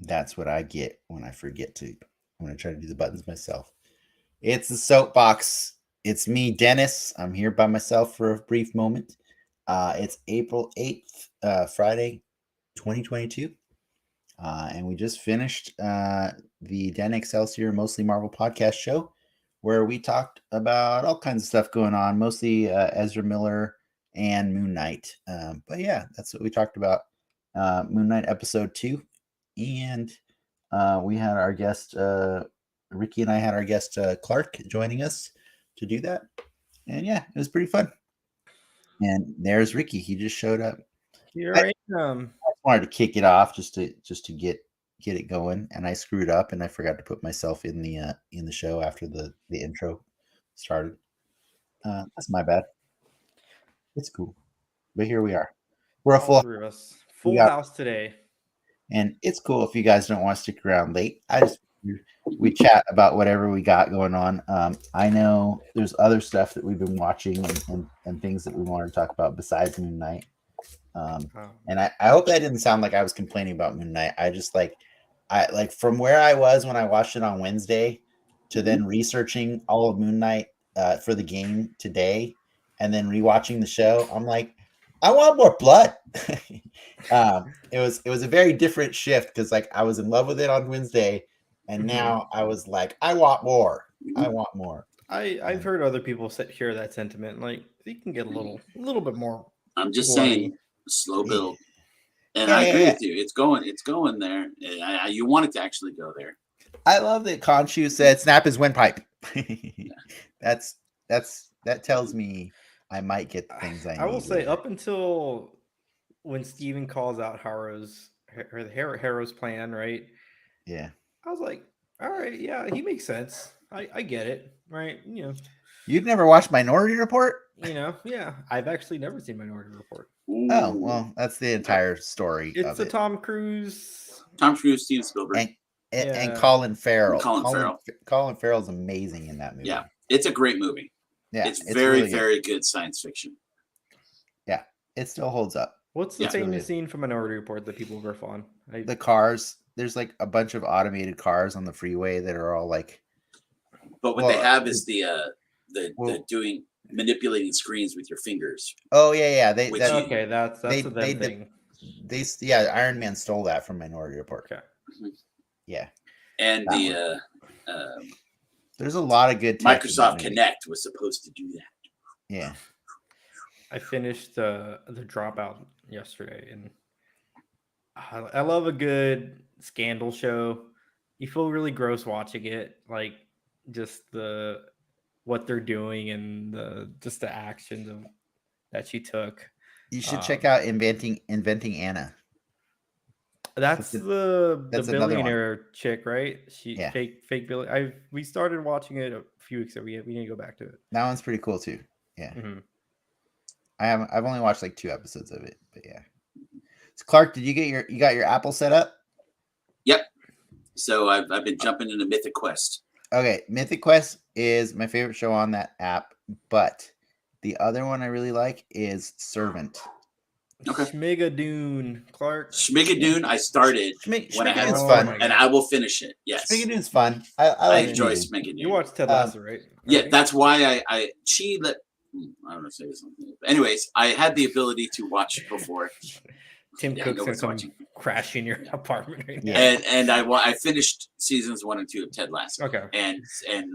That's what I get when I try to do the buttons myself. It's the Soapbox. It's me, Dennis. I'm here by myself for a brief moment. It's April 8th, Friday, 2022. And we just finished the Den Excelsior Mostly Marvel podcast show, where we talked about all kinds of stuff going on, mostly Ezra Miller and Moon Knight. But yeah, that's what we talked about. Moon Knight episode 2. And we had our guest, Ricky and I had our guest, Clark, joining us to do that. And yeah, it was pretty fun. And there's Ricky. He just showed up. Here I am. I wanted to kick it off just to get it going, and I screwed up and I forgot to put myself in the show after the intro started. That's my bad. It's cool, but here we are. We're a All full three of us. Full house today. and it's cool if you guys don't want to stick around late. We chat about whatever we got going on. I know there's other stuff that we've been watching and things that we wanted to talk about besides Moon Knight. And I hope that didn't sound like I was complaining about Moon Knight. I just like from where I was when I watched it on Wednesday to then researching all of Moon Knight for the game today and then rewatching the show. I'm like, I want more blood. It was a very different shift because like I was in love with it on Wednesday, and now I was like, I want more. I want more. I've heard other people share that sentiment. Like you can get a little bit more. I'm just saying, slow build. And I agree with you. It's going there. You want it to actually go there. I love that Khonshu said snap his windpipe. That tells me I might get the things I need. I will say up until when Steven calls out Harrow's plan, right? Yeah. I was like, all right, yeah, he makes sense. I get it, right? You've never watched Minority Report? Yeah. I've actually never seen Minority Report. Ooh. Oh, well, that's the entire story. It's a Tom Cruise, Steven Spielberg, and Colin Farrell. Colin Farrell's amazing in that movie. Yeah, it's a great movie. Yeah, it's very, really very good science fiction. Yeah, it still holds up. What's the famous scene from Minority Report that people riff on? The cars. There's like a bunch of automated cars on the freeway that are all like. But what they have is the manipulating screens with your fingers. Oh yeah. That's a thing. Iron Man stole that from Minority Report. Okay. Yeah. And there's a lot of good. Microsoft Kinect was supposed to do that. Yeah. I finished the Dropout yesterday, and I love a good scandal show. You feel really gross watching it, like just what they're doing and the actions that she took. You should check out Inventing Anna. That's the billionaire chick, right? Fake Billy. We started watching it a few weeks ago. We need to go back to it. That one's pretty cool too. Yeah. Mm-hmm. I've only watched like 2 episodes of it, but yeah. So Clark, did you got your Apple set up? Yep. So I've been jumping into Mythic Quest. Okay, Mythic Quest is my favorite show on that app, but the other one I really like is Servant. Okay. Schmigadoon, Clark. Schmigadoon, I started when I had fun, and I will finish it. Yes, Schmigadoon's fun. I enjoy Schmigadoon. You watched Ted Lasso, right? Yeah, that's why I don't know if I say something. But anyways, I had the ability to watch before. Tim Cook's gonna come crash in your apartment right now. And I finished seasons 1 and 2 of Ted Lasso. Okay. And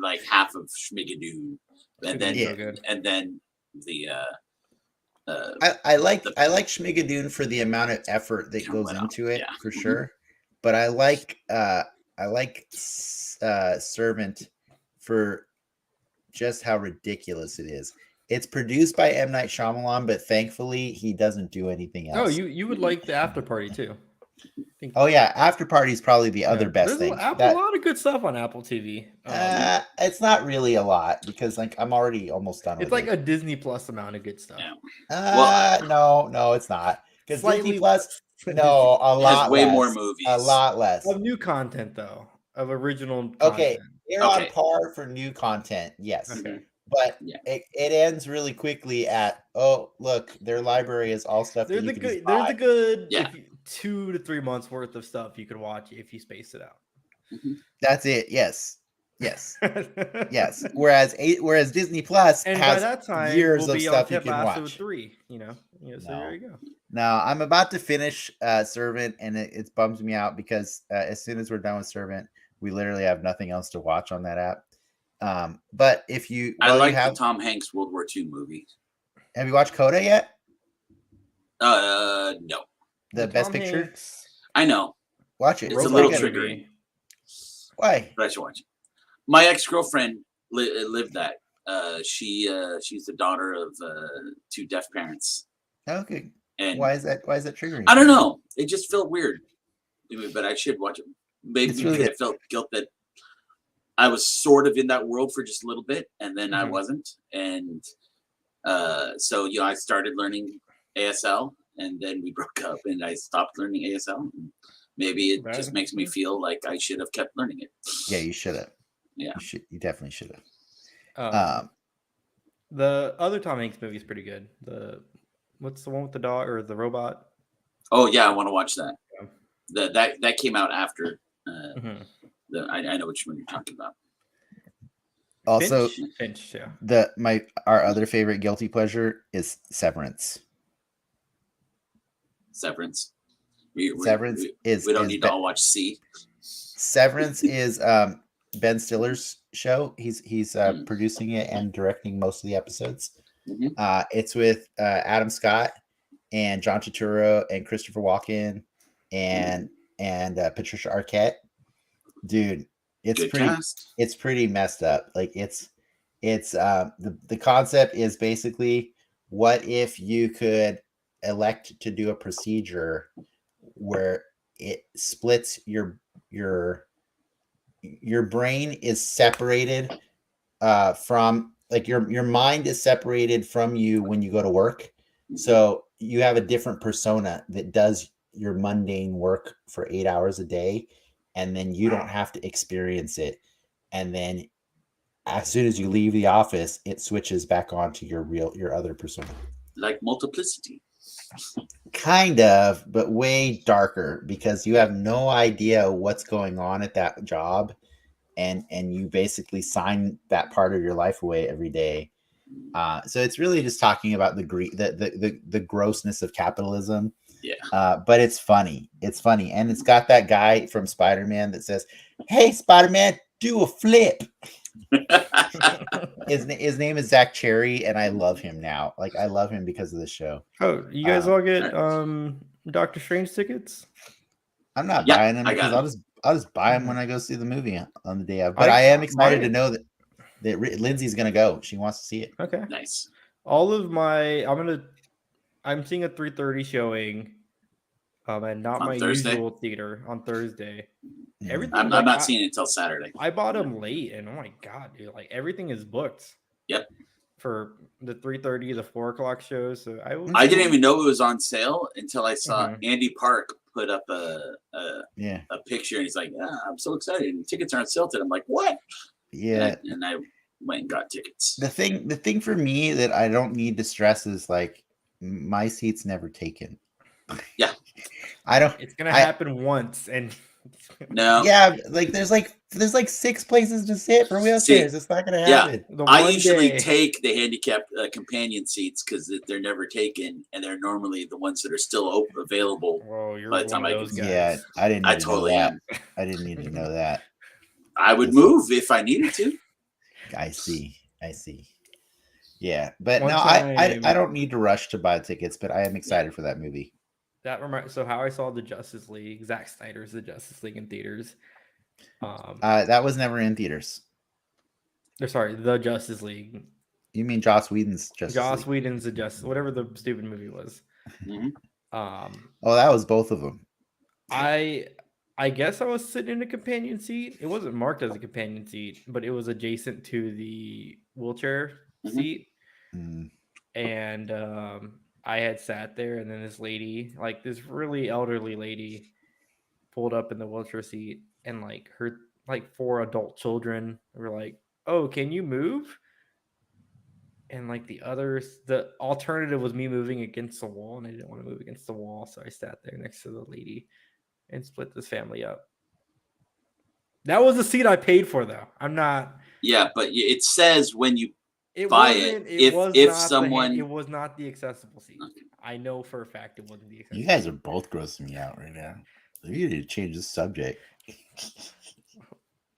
like half of Schmigadoon, and then the. I like Schmigadoon for the amount of effort that goes into it, for sure. But I like Servant for just how ridiculous it is. It's produced by M. Night Shyamalan, but thankfully he doesn't do anything else. Oh, you would like the After Party too. Oh yeah, After Party is probably the other best thing. A lot of good stuff on Apple TV. It's not really a lot because like I'm already almost done. It's like a Disney Plus amount of good stuff. No, it's not. Because Disney Plus, a lot way less, more movies, a lot less of new content though, of original. Okay, they're on par for new content. Yes. Okay. But it ends really quickly at look, their library is all stuff. They're the good. Yeah. 2 to 3 months worth of stuff you could watch if you space it out. That's it. Yes. Yes. Whereas Disney Plus And by has that time, years we'll of be on stuff you Ted can Lasso watch. 3. So there you go. Now I'm about to finish Servant, and it bums me out because as soon as we're done with Servant, we literally have nothing else to watch on that app. But if you, I like the Tom Hanks World War II movie. have you watched Coda yet? No. The Best Picture. Hanks. I know. Watch it. It's a really little good. triggering. Why? But I should watch it. My ex-girlfriend lived that. She's the daughter of 2 deaf parents. Okay. And Why is that triggering? I don't know. It just felt weird. But I should watch it. Maybe It's really because I good. felt guilt that I was sort of in that world for just a little bit, and then I wasn't. And so I started learning ASL, and then we broke up, and I stopped learning ASL. And maybe it just makes me feel like I should have kept learning it. Yeah, you should have. Yeah, you definitely should have. The other Tom Hanks movie is pretty good. What's the one with the dog or the robot? Oh yeah, I want to watch that. Yeah. That came out after. I know which one you're talking about. Also, Finch, yeah. Our other favorite guilty pleasure is Severance. Severance. We don't need to all watch C. Severance is Ben Stiller's show. He's producing it and directing most of the episodes. It's with Adam Scott and John Turturro and Christopher Walken and Patricia Arquette. Dude, it's pretty messed up. Like it's the concept is basically, what if you could elect to do a procedure where it splits your brain is separated from, like, your mind is separated from you when you go to work. So you have a different persona that does your mundane work for 8 hours a day, and then you don't have to experience it. And then as soon as you leave the office, it switches back on to your other persona. Like Multiplicity. Kind of, but way darker, because you have no idea what's going on at that job, and you basically sign that part of your life away every day. So it's really just talking about the grossness of capitalism. Yeah. But it's funny. It's funny, and it's got that guy from Spider-Man that says, "Hey, Spider-Man, do a flip." His name is Zach Cherry, and I love him now. Like, I love him because of the show. Oh, you guys all get Doctor Strange tickets? I'm not buying them because I'll just buy them when I go see the movie on the day of. But I am excited to know that Lindsay's gonna go. She wants to see it. Okay, nice. All of I'm seeing a 3:30 showing, and not my usual theater on Thursday. Everything. I'm not seeing it until Saturday. I bought them late, and oh my god, dude! Like, everything is booked. Yep. For the 3:30, the 4 o'clock shows. So I didn't even know it was on sale until I saw Andy Park put up a picture, and he's like, "I'm so excited! And tickets aren't sale today." I'm like, "What?" Yeah. And I went and got tickets. The thing for me that I don't need to stress is, like, my seat's never taken. Yeah. I don't. It's gonna happen once, and no. Yeah, like there's like 6 places to sit for wheelchairs. It's not gonna happen. Yeah, I usually take the handicapped companion seats because they're never taken, and they're normally the ones that are still available. Whoa, you're by the time one of those guys. Yeah, I didn't. I totally am. I didn't need to know that. I would move if I needed to. I see. Yeah, but I don't need to rush to buy tickets, but I am excited for that movie. That reminds. So how I saw the Justice League, Zack Snyder's The Justice League in theaters. That was never in theaters. Sorry, The Justice League. You mean Joss Whedon's Justice League? Joss Whedon's The Justice, whatever the stupid movie was. Mm-hmm. Oh, that was both of them. I guess I was sitting in a companion seat. It wasn't marked as a companion seat, but it was adjacent to the wheelchair seat. And I had sat there, and then this lady, like this really elderly lady, pulled up in the wheelchair seat, and like her 4 adult children were like, "Oh, can you move?" And like the others, the alternative was me moving against the wall, and I didn't want to move against the wall, so I sat there next to the lady and split this family up. That was the seat I paid for, though. I'm not. Yeah, but it says when you It buy wasn't. it, It was if not someone, it was not the accessible seat. I know for a fact it wasn't the accessible. You guys are both grossing me out right now. You need to change the subject.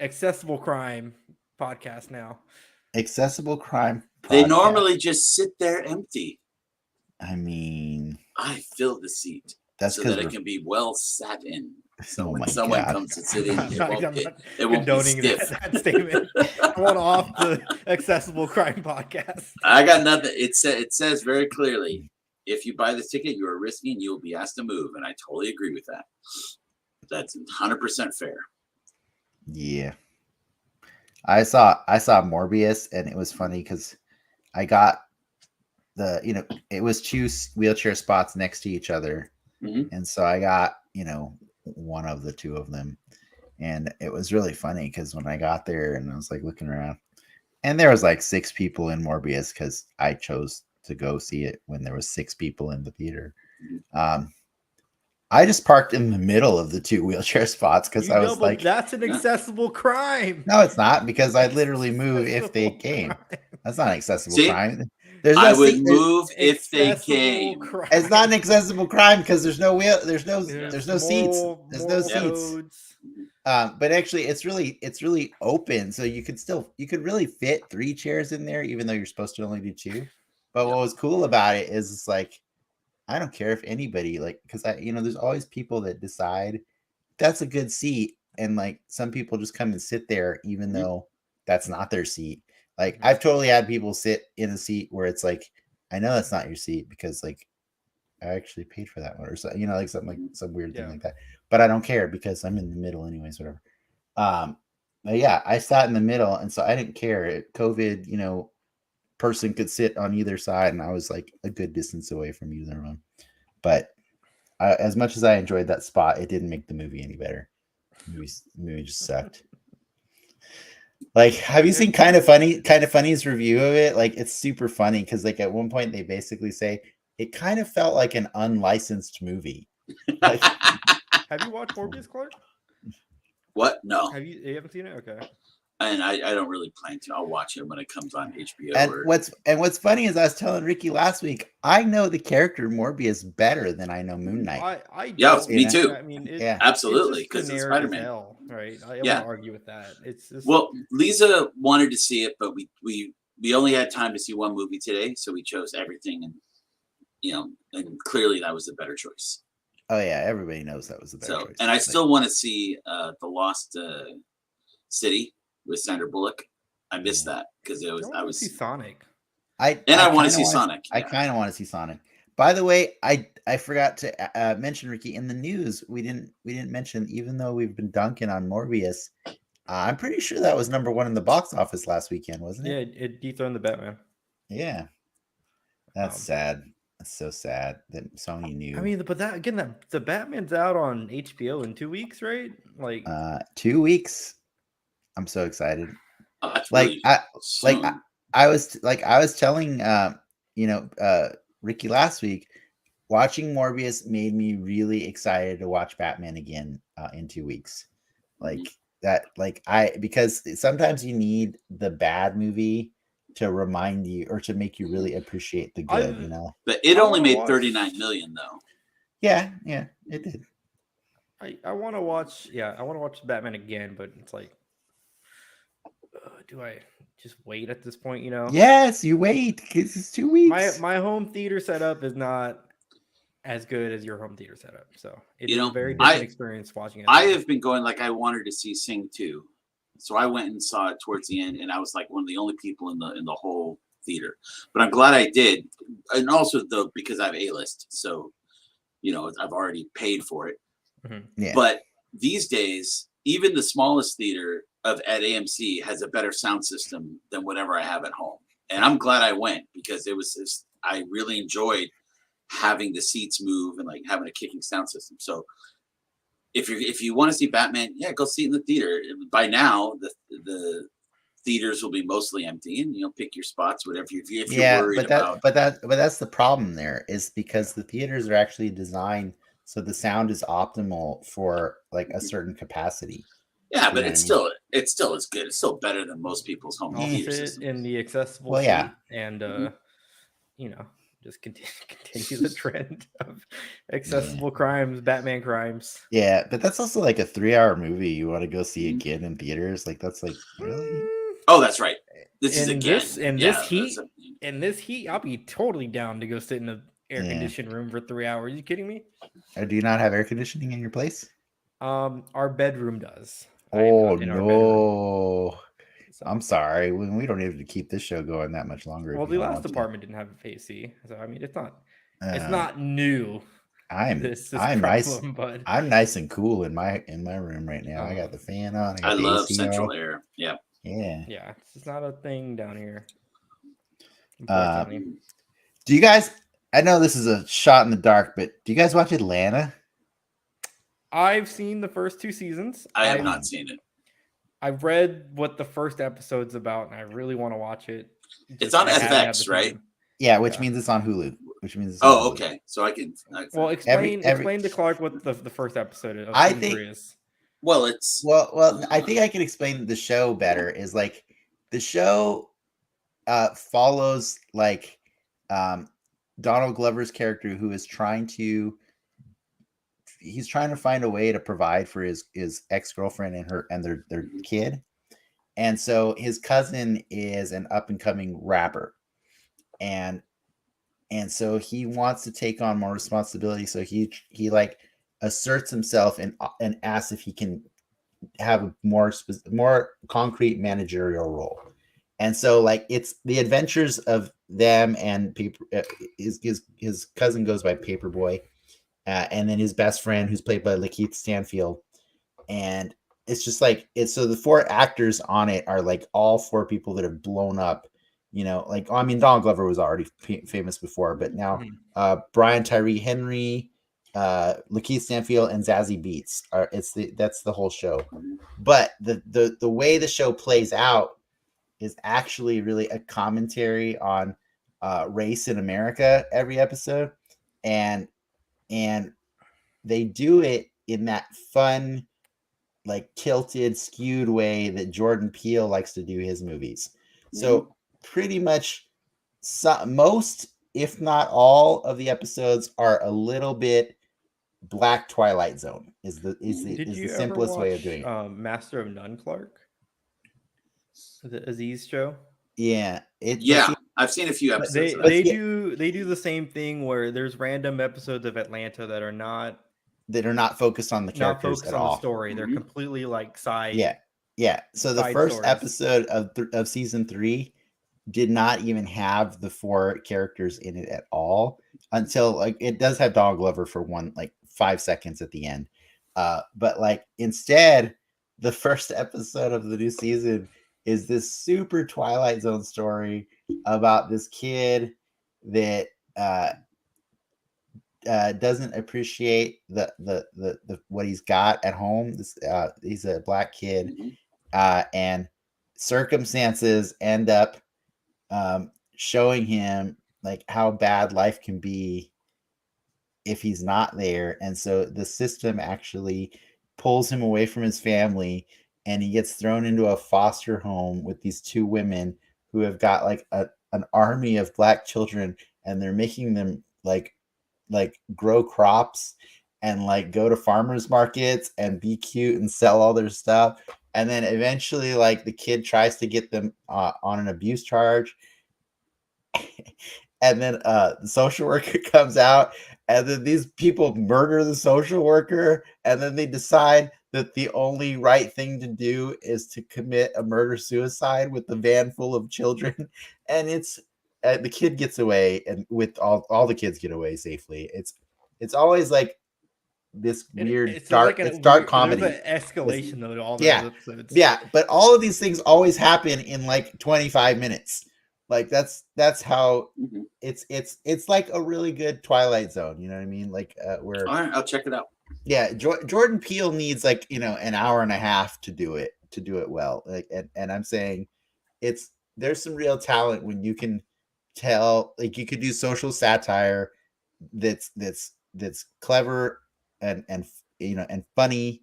Accessible crime podcast now. Accessible crime. they podcast. normally just sit there empty. I mean, I fill the seat that's so because that it can be well sat in. So Oh when my someone God. comes to sit in, I'm it not won't be condoning stiff. that statement. I want off the accessible crime podcast. I got nothing. It says very clearly, if you buy the ticket, you are risking you will be asked to move, and I totally agree with that. That's 100% fair. Yeah. I saw Morbius, and it was funny because I got it was two wheelchair spots next to each other. Mhm. And so I got, one of the two of them. And it was really funny because when I got there and I was like looking around, and there was like 6 people in Morbius because I chose to go see it when there was 6 people in the theater. I just parked in the middle of the 2 wheelchair spots because I was like, that's an accessible crime. no, it's not, because I'd literally move if they came. That's not an accessible See? crime. There's no I would seat. move if they Accessible came. crime. It's not an accessible crime because there's no seats. There's no moral seats. codes. But actually, it's really open, so you could really fit 3 chairs in there, even though you're supposed to only do 2. But what was cool about it is it's like, I don't care if anybody, like, because there's always people that decide that's a good seat, and like some people just come and sit there even though that's not their seat. Like I've totally had people sit in a seat where it's like, I know that's not your seat because like I actually paid for that one, or so, like something like some weird thing like that. But I don't care because I'm in the middle anyways, whatever. But yeah, I sat in the middle, and so I didn't care. COVID, person could sit on either side, and I was like a good distance away from either one. But as much as I enjoyed that spot, it didn't make the movie any better. The movie just sucked. Like, have you seen Kind of Funny's review of it? Like, it's super funny because like at one point they basically say it kind of felt like an unlicensed movie. Like, have you watched Morbius, Clark? What? No. You haven't seen it? Okay. And I don't really plan to. I'll watch it when it comes on HBO. And what's funny is I was telling Ricky last week, I know the character Morbius better than I know Moon Knight. Me too. I mean, absolutely, because it's Spider-Man. Right? I won't argue with that. It's just... Well, Lisa wanted to see it, but we only had time to see one movie today, so we chose everything, and and clearly that was the better choice. Oh yeah, everybody knows that was the better choice. And I still want to see The Lost City with Sandra Bullock. I missed that because I was see Sonic. I want to see Sonic. I kind of want to see Sonic. By the way, I forgot to mention, Ricky, in the news we didn't mention, even though we've been dunking on Morbius, I'm pretty sure that was #1 in the box office last weekend, wasn't it? Yeah, it dethroned the Batman. Yeah, that's sad. That's so sad that Sony knew. I mean, but the Batman's out on HBO in 2 weeks, right? Like 2 weeks. I'm so excited. Really I was telling Ricky last week, watching Morbius made me really excited to watch Batman again in 2 weeks. Because sometimes you need the bad movie to remind you or to make you really appreciate the good, But it only made 39 million though. Yeah, it did. I want to watch Batman again, but it's like, do I just wait at this point? Yes, you wait because it's 2 weeks. My home theater setup is not as good as your home theater setup, so it's a very different experience watching it. I have been going like I wanted to see Sing 2, so I went and saw it towards the end, and I was like one of the only people in the whole theater. But I'm glad I did, and also because I have A-list, so I've already paid for it. Mm-hmm. Yeah. But these days, even the smallest theater at AMC has a better sound system than whatever I have at home. And I'm glad I went because I really enjoyed having the seats move and like having a kicking sound system. So if you want to see Batman, go see it in the theater. By now, the theaters will be mostly empty, and you'll pick your spots, whatever. If you're Yeah, worried but about, that's the problem there is because the theaters are actually designed so the sound is optimal for like a certain capacity. yeah, You but know what it's I mean? still as good. It's still better than most people's home I'll theater sit system. in the accessible Well, yeah. seat and Mhm. you know, just continue the trend of accessible crimes, Batman crimes. Yeah, but that's also like a 3-hour movie you want to go see Mhm. again in theaters. Like that's like really. Oh, that's right. This is In again. this heat, I'll be totally down to go sit in an air Yeah. conditioned room for 3 hours. Are you kidding me? Do you not have air conditioning in your place? Our bedroom does. Oh In our bedroom. no! So, I'm sorry. We don't need to keep this show going that much longer. well, If you the don't last want to. apartment didn't have AC, so I mean, it's Uh, not new. I'm This I'm nice. problem, but I'm nice and cool in my room right now. I got the fan on. I got I the love AC central on. air. Yeah. Yeah. yeah, it's just not a thing down here. Uh, Unfortunately, do you guys? I know this is a shot in the dark, but do you guys watch Atlanta? I've seen the first 2 seasons. I have not seen it. I've read what the first episode's about, and I really want to watch it. It's on I haven't had FX, the right? time. Yeah, which Yeah. means it's on Hulu. Which means it's on Oh, Hulu. okay. So I can. Well, Every- explain to Clark what the first episode of I season think- 3 is. Well, it's Well, I think I can explain the show better. Is like the show follows like Donald Glover's character who is trying to find a way to provide for his ex-girlfriend and their kid. And so his cousin is an up and coming rapper. And so he wants to take on more responsibility. So he like asserts himself and asks if he can have a more concrete managerial role. And so like it's the adventures of them and his cousin goes by Paperboy, and then his best friend who's played by Lakeith Stanfield. And it's just like it's so the 4 actors on it are like all 4 people that have blown up. You know, like I mean, Donald Glover was already famous before, but now Brian Tyree Henry, Lakeith Stanfield, and Zazie Beetz are that's the whole show. But the way the show plays out is actually really a commentary on race in America every episode, and they do it in that fun, like tilted, skewed way that Jordan Peele likes to do his movies. So pretty much most, if not all, of the episodes are a little bit Black Twilight Zone. Is the simplest way of doing it. Master of None, Clark? The Aziz show. Yeah, I've seen a few episodes. They do the same thing where there's random episodes of Atlanta that are not focused on the characters at all. The story. They're completely like side. Yeah. So the first stories. episode of season 3 did not even have the 4 characters in it at all until like it does have Donald Glover for 5 seconds at the end. But like instead, the first episode of the new season is this super Twilight Zone story about this kid that doesn't appreciate the what he's got at home. He's a Black kid, and circumstances end up showing him like how bad life can be if he's not there. And so the system actually pulls him away from his family, and he gets thrown into a foster home with these 2 women who have got like an army of Black children, and they're making them like grow crops and like go to farmers markets and be cute and sell all their stuff. And then eventually like the kid tries to get them on an abuse charge. And then the social worker comes out, and then these people murder the social worker, and then they decide that the only right thing to do is to commit a murder-suicide with the van full of children. And it's the kid gets away, and with all the kids get away safely. It's always like this weird dark comedy. There's an escalation though to all those episodes. Yeah, but all of these things always happen in like 25 minutes. Like that's how it's like a really good Twilight Zone. You know what I mean? Like where all right, I'll check it out. Yeah, Jordan Peele needs like an hour and a half to do it well. Like, and I'm saying there's some real talent when you can tell, like, you could do social satire that's clever and and funny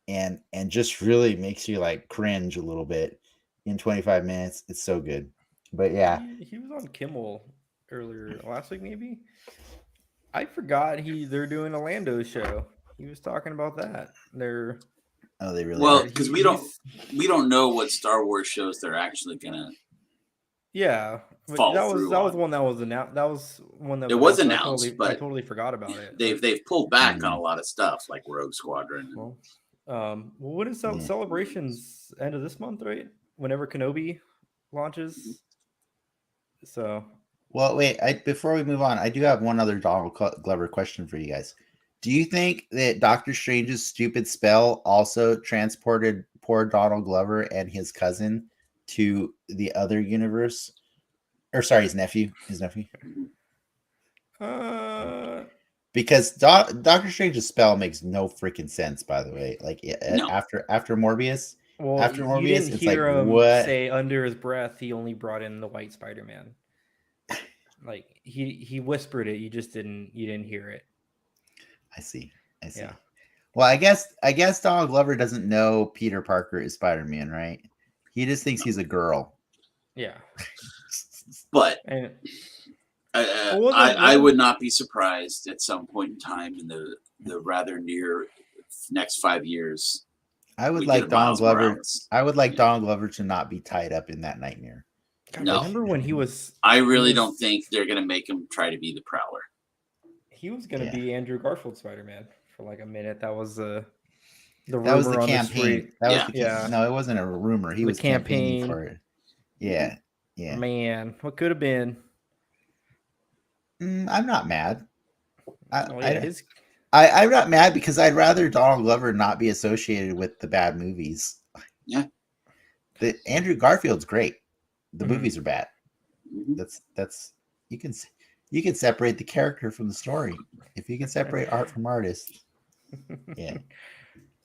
and just really makes you like cringe a little bit in 25 minutes. It's so good. But yeah, He was on Kimmel earlier last week, maybe. I forgot they're doing a Lando show. He was talking about that. They're they really Well, are. because we don't know what Star Wars shows they're actually gonna yeah. But follow that was through that was on. one that was announced. That was one that It was I announced, I but totally forgot about it. they've pulled back on a lot of stuff like Rogue Squadron. Well, what is Celebrations end of this month, right? Whenever Kenobi launches. So, Well, wait. Before we move on, I do have one other Donald Glover question for you guys. Do you think that Doctor Strange's stupid spell also transported poor Donald Glover and his cousin to the other universe? Or sorry, his nephew. Because Doctor Strange's spell makes no freaking sense. By the way, like No. after Morbius, well, after you Morbius, didn't it's hear like him what? say under his breath he only brought in the white Spider-Man. Like he whispered it, you didn't hear it. I see. Yeah. Well, I guess Donald Glover doesn't know Peter Parker is Spider-Man, right? He just thinks he's a girl. Yeah. But And I would not be surprised at some point in time in the rather near next 5 years. I would like Donald Glover. I would like Donald Glover to not be tied up in that nightmare. God, no. Remember when he was? I really don't think they're going to make him try to be the Prowler. He was going to be Andrew Garfield Spider-Man for like a minute. That was the rumor that was the on campaign. The that was the no, it wasn't a rumor. He was campaigning for it. Yeah. Man, what could have been? I'm not mad. I'm not mad because I'd rather Donald Glover not be associated with the bad movies. Yeah. Andrew Garfield's great. The movies are bad. That's you can separate the character from the story. If you can separate art from artist. Yeah.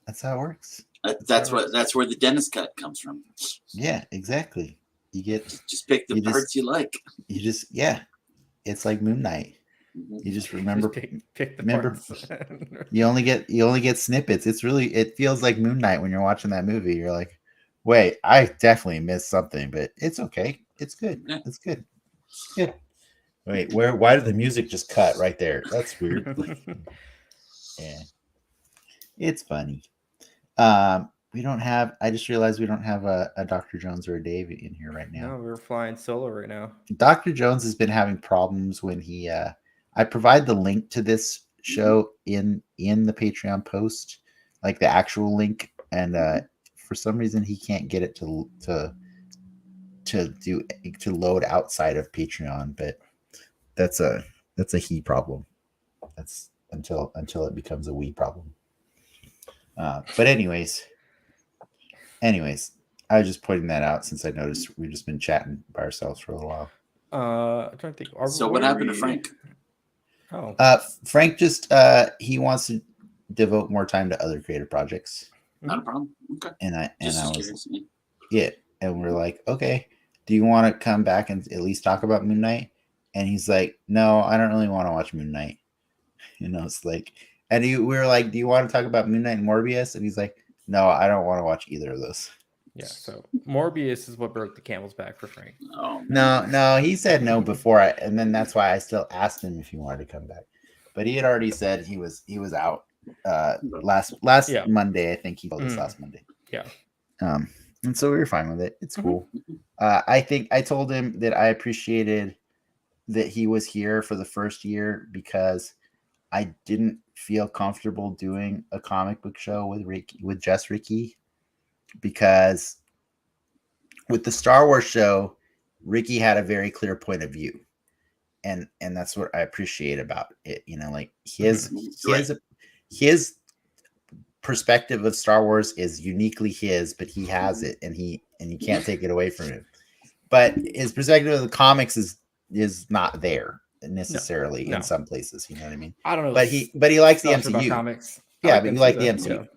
That's how it works. That's where the Dennis cut comes from. Yeah, exactly. You get just pick the parts you like. You just it's like Moon Knight. You just remember pick the parts. you only get snippets. It feels like Moon Knight when you're watching that movie. You're like, wait, I definitely missed something, but it's okay. It's good. Yeah. It's good. Good. Wait, why did the music just cut right there? That's weird. Yeah. It's funny. We don't have. I just realized we don't have a Dr. Jones or a Dave in here right now. No, we're flying solo right now. Dr. Jones has been having problems when he. I provide the link to this show in the Patreon post, like the actual link, and for some reason he can't get it to load outside of Patreon, but that's a he problem. That's until it becomes a we problem. But anyways, I was just pointing that out since I noticed we've just been chatting by ourselves for a little while. I'm trying to think. So what happened to Frank? Oh, Frank just he wants to devote more time to other creative projects. Not a problem. Okay. And I was and we're like, okay, do you want to come back and at least talk about Moon Knight? And he's like, no, I don't really want to watch Moon Knight. It's like, and we were like, do you want to talk about Moon Knight and Morbius? And he's like, no, I don't want to watch either of those. Yeah, so Morbius is what broke the camel's back for Frank. Oh, no, he said no before and then that's why I still asked him if he wanted to come back. But he had already said he was out last Monday. I think he told us last Monday. Yeah. And so we were fine with it. It's cool. I think I told him that I appreciated that he was here for the first year because I didn't feel comfortable doing a comic book show with just Ricky, because with the Star Wars show, Ricky had a very clear point of view, and that's what I appreciate about it. Like his perspective of Star Wars is uniquely his, but he has it, and you can't take it away from him. But his perspective of the comics is not there necessarily in some places. You know what I mean? I don't know. But he likes the MCU. Comics. Yeah, but you like the MCU.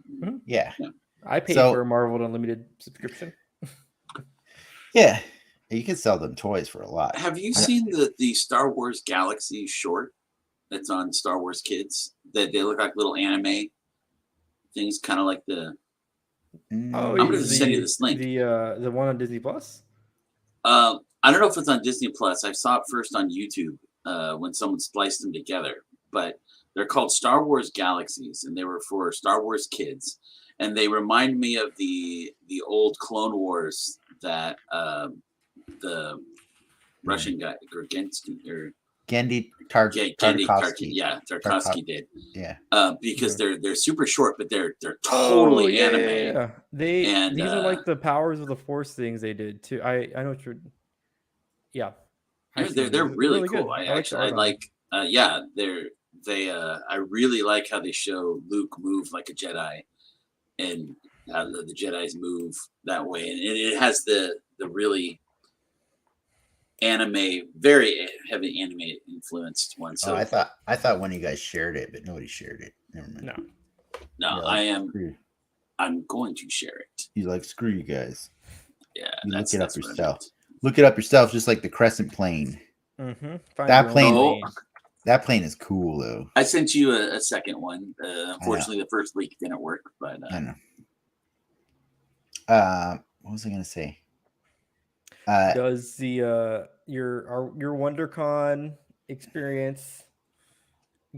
Yeah. I paid for a Marvel Unlimited subscription. Yeah, you can sell them toys for a lot. Have you seen the Star Wars Galaxy short that's on Star Wars Kids? That they look like little anime things, kind of like the. Oh, I'm gonna is send you this link. the one on Disney Plus? I don't know if it's on Disney Plus. I saw it first on YouTube when someone spliced them together. But they're called Star Wars Galaxies, and they were for Star Wars Kids, and they remind me of the old Clone Wars that the Russian guy Gorgensky or Gendy Gendy Tartakovsky. Tarkovsky did. Yeah. Because they're super short, but they're totally anime. Yeah. And These are like the powers of the Force things they did too. I know what you're. Yeah. They're really cool. Good. I like I really like how they show Luke move like a Jedi, and how the Jedis move that way, and it has the really anime, very heavy anime influenced one. So I thought one of you guys shared it, but nobody shared it. Never mind. No, I'm going to share it. You like, screw you guys. Yeah, you look it up yourself. Look it up yourself, just like the Crescent Plane. Mm-hmm. That plane is cool though. I sent you a second one. Unfortunately, the first leak didn't work, but I know. What was I gonna say? Does the your WonderCon experience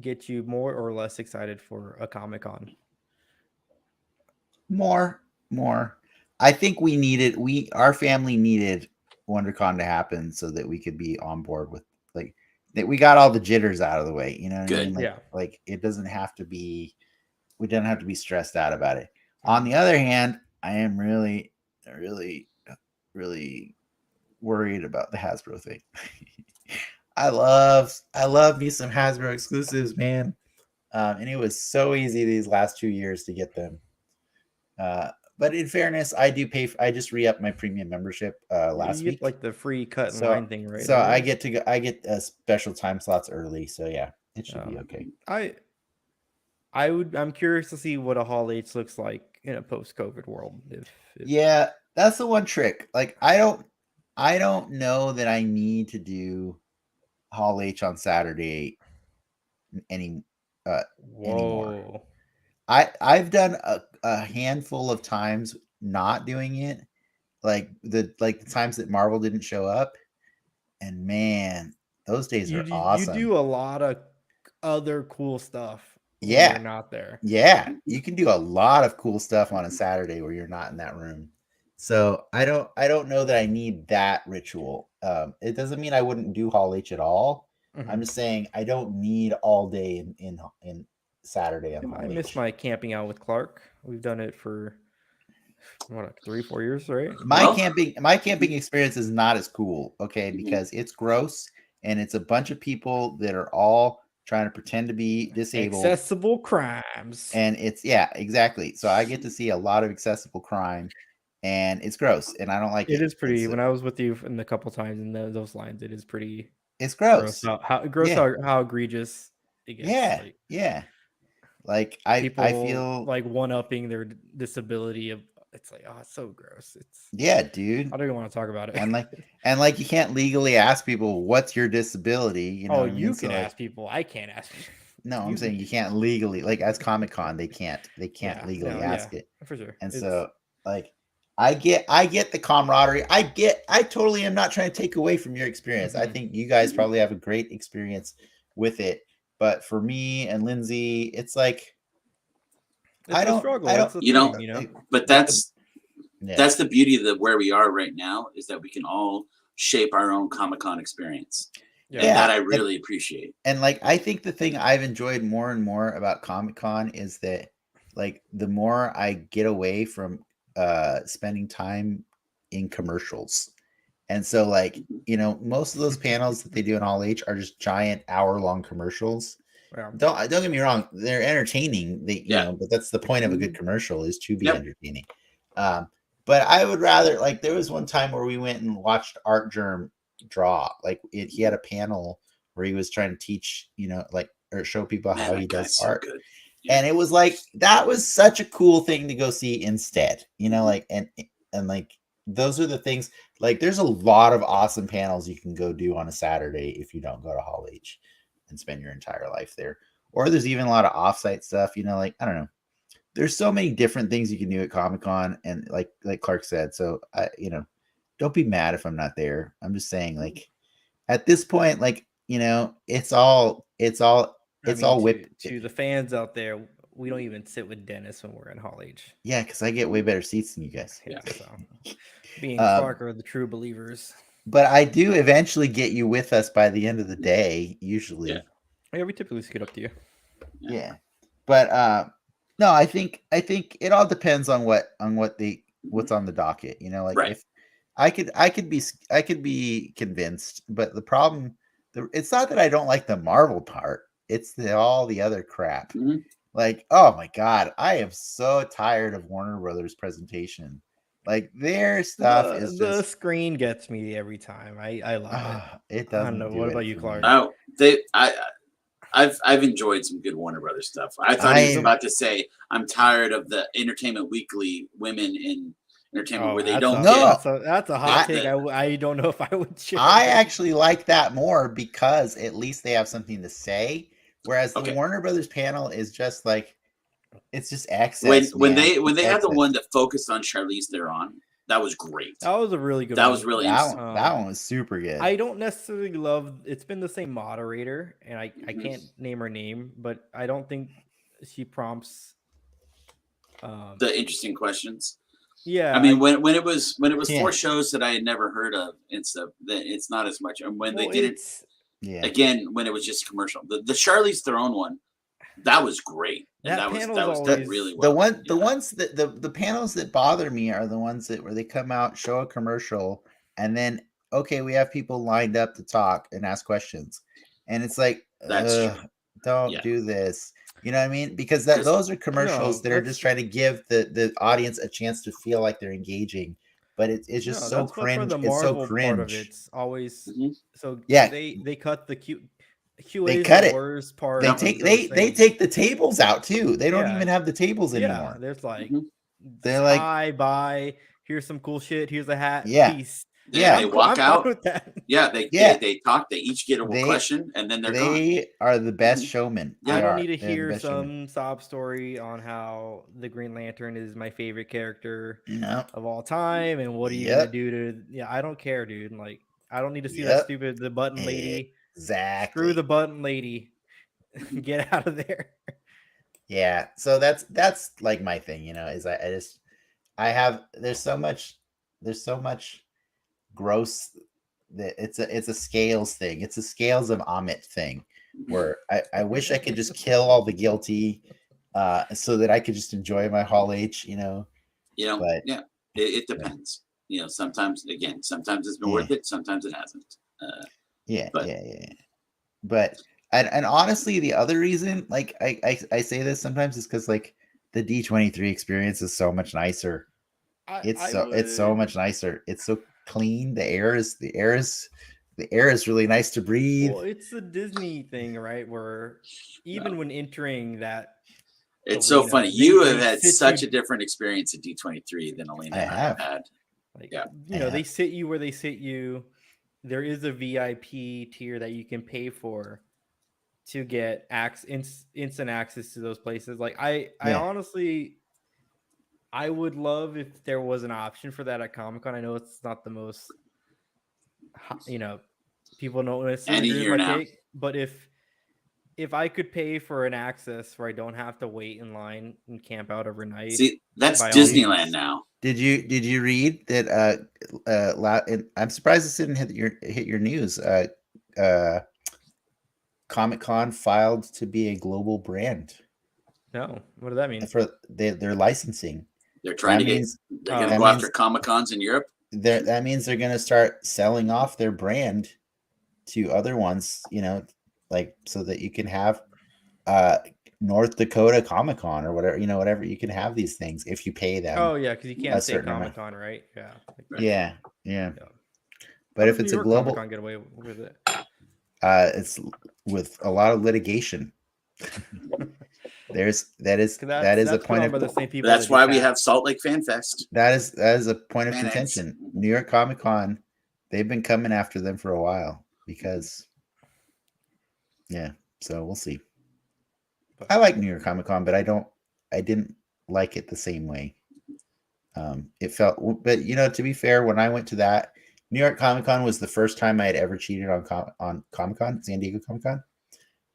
get you more or less excited for a Comic-Con? More. I think our family needed WonderCon to happen so that we could be on board with that. We got all the jitters out of the way. You know what I mean? Like it doesn't have to be. We don't have to be stressed out about it. On the other hand, I am really, really, really worried about the Hasbro thing. I love me some Hasbro exclusives, man. And it was so easy these last 2 years to get them. But in fairness, I do pay. I just re-upped my premium membership last week, like the free cut in line thing, right? So I get to go. I get special time slots early. So yeah, it should be okay. I'm curious to see what a Hall H looks like in a post-COVID world. Yeah, that's the one trick. Like I don't know that I need to do Hall H on Saturday anymore. I've done a handful of times not doing it, like the times that Marvel didn't show up, and man, those days are awesome. You do a lot of other cool stuff. Yeah, when you're not there. Yeah, you can do a lot of cool stuff on a Saturday where you're not in that room. So I don't know that I need that ritual. It doesn't mean I wouldn't do Hall H at all. Mm-hmm. I'm just saying I don't need all day in Saturday on Hall H. I miss my camping out with Clark. We've done it for 3-4 years, right? My camping experience is not as cool, okay, because it's gross and it's a bunch of people that are all trying to pretend to be disabled. Accessible crimes. And it's exactly. So I get to see a lot of accessible crime, and it's gross, and I don't like it. It is pretty. When I was with you in a couple times in those lines, it is pretty. It's gross. How egregious it gets. Yeah. Like I feel like one-upping their disability. It's like, oh, it's so gross. Dude. I don't even want to talk about it. And like you can't legally ask people what's your disability. You know, you can ask people. I can't ask people. No, I'm saying you can't legally, like as Comic-Con, they can't legally ask it. For sure. And so like I get the camaraderie. I totally am not trying to take away from your experience. Mm-hmm. I think you guys probably have a great experience with it. But for me and Lindsay, it's like I don't struggle. But that's the beauty of where we are right now, is that we can all shape our own Comic-Con experience. Yeah. And that I really appreciate. And like I think the thing I've enjoyed more and more about Comic-Con is that like the more I get away from spending time in commercials. And so like, you know, most of those panels that they do in Hall H are just giant hour-long commercials. Yeah. Don't get me wrong, they're entertaining. You know, but that's the point of a good commercial, is to be entertaining. But I would rather, like, there was one time where we went and watched Art Germ draw. Like he had a panel where he was trying to teach, you know, like, or show people how he does art. So and it was like, that was such a cool thing to go see instead, you know, like, and like, those are the things. Like, there's a lot of awesome panels you can go do on a Saturday if you don't go to Hall H and spend your entire life there. Or there's even a lot of offsite stuff. Like, I don't know. There's so many different things you can do at Comic-Con, and like Clark said. So don't be mad if I'm not there. I'm just saying, like, at this point, like, it's all whipped. To the fans out there, we don't even sit with Dennis when we're in Hall H. Yeah, because I get way better seats than you guys. Yeah, so being Clark are the true believers. But I do eventually get you with us by the end of the day, usually. Yeah, we typically skid up to you. Yeah. But no, I think it all depends on what's on the docket. Like, Right. if I could be convinced, but the problem, it's not that I don't like the Marvel part. It's all the other crap. Mhm. Like, oh my God, I am so tired of Warner Brothers presentation. Like, their stuff is the just screen gets me every time. I love it. it doesn't. I don't know. Do What it about you, for Clark? me. Oh, I've enjoyed some good Warner Brothers stuff. I thought he was about to say, I'm tired of the Entertainment Weekly women in entertainment where they don't that's a hot take. I don't know if I would share. I actually like that more because at least they have something to say. Whereas the Warner Brothers panel is just like, it's just excess. When they had the one that focused on Charlize Theron, that was great. That was a really good. That was really interesting. That one was super good. I don't necessarily love. It's been the same moderator, and I can't name her name, but I don't think she prompts the interesting questions. Yeah, I mean, when it was 4 shows that I had never heard of and stuff, it's not as much. And when they did it again, when it was just commercial, the Charlize Theron one, that was great. And that was done really well. The panels that bother me are the ones where they come out, show a commercial, and then we have people lined up to talk and ask questions, and it's like, don't do this. You know what I mean? Because those are commercials that are just trying to give the audience a chance to feel like they're engaging, but it's just so cringe. It's so cringe. Part of it's always so. Yeah, they cut the QA. They cut it. Worst part. They take the tables out too. They don't even have the tables anymore. There's like, they're like, hi, bye. Here's some cool shit. Here's a hat. Yeah. Peace. They walk out. They talk. They each get a question, and then they are the best showmen. I don't need to hear some sob story on how the Green Lantern is my favorite character of all time, and what are you gonna do to? Yeah, I don't care, dude. Like, I don't need to see that stupid the button lady. Exactly. Screw the button lady. Get out of there. Yeah. So that's like my thing. Is there's so much gross that it's a scales thing. It's a scales of Amit thing where I wish I could just kill all the guilty so that I could just enjoy my Hall H, but it depends. Sometimes it's been worth it, sometimes it hasn't. But and honestly, the other reason, like, I say this sometimes is because, like, the D23 experience is so much nicer. It's so much nicer. It's so clean. The air is really nice to breathe. Well, it's a Disney thing, right? Where even when entering that, it's so funny. You have had such a different experience at D23 than Alina and I have had. Like, they sit you where they sit you. There is a VIP tier that you can pay for to get instant access to those places. Like, I honestly, I would love if there was an option for that at Comic-Con. I know it's not the most, people don't necessarily agree with my take, but if I could pay for an access where I don't have to wait in line and camp out overnight. See, that's Disneyland now. Did you read that? I'm surprised this didn't hit your news. Comic-Con filed to be a global brand. No, what does that mean? For their licensing. They're trying to go after Comic-Cons in Europe. That means they're going to start selling off their brand to other ones, like, so that you can have North Dakota Comic-Con or whatever, you can have these things if you pay them. Oh yeah, because you can't say Comic-Con, right? Yeah. But if it's a global, Comic-Con get away with it. It's with a lot of litigation. that is 'Cause that is a that's put point on of by the same people. That's that do why we Pat. have Salt Lake Fan Fest. that is a point of Fan X. contention. New York Comic Con, they've been coming after them for a while because yeah. So we'll see. I like New York Comic Con, but I didn't like it the same way. It felt, but to be fair, when I went to that, New York Comic Con was the first time I had ever cheated on Comic Con, San Diego Comic Con,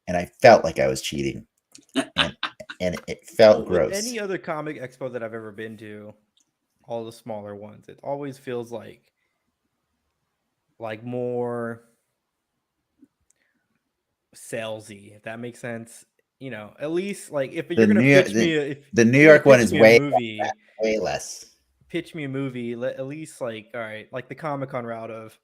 and I felt like I was cheating, and it felt With gross. any other comic expo that I've ever been to, all the smaller ones, it always feels like more salesy, if that makes sense. At least like if you're gonna pitch me the New you're gonna York one pitch is me way a movie, way less. pitch me a movie, at least like, all right, like the Comic-Con route of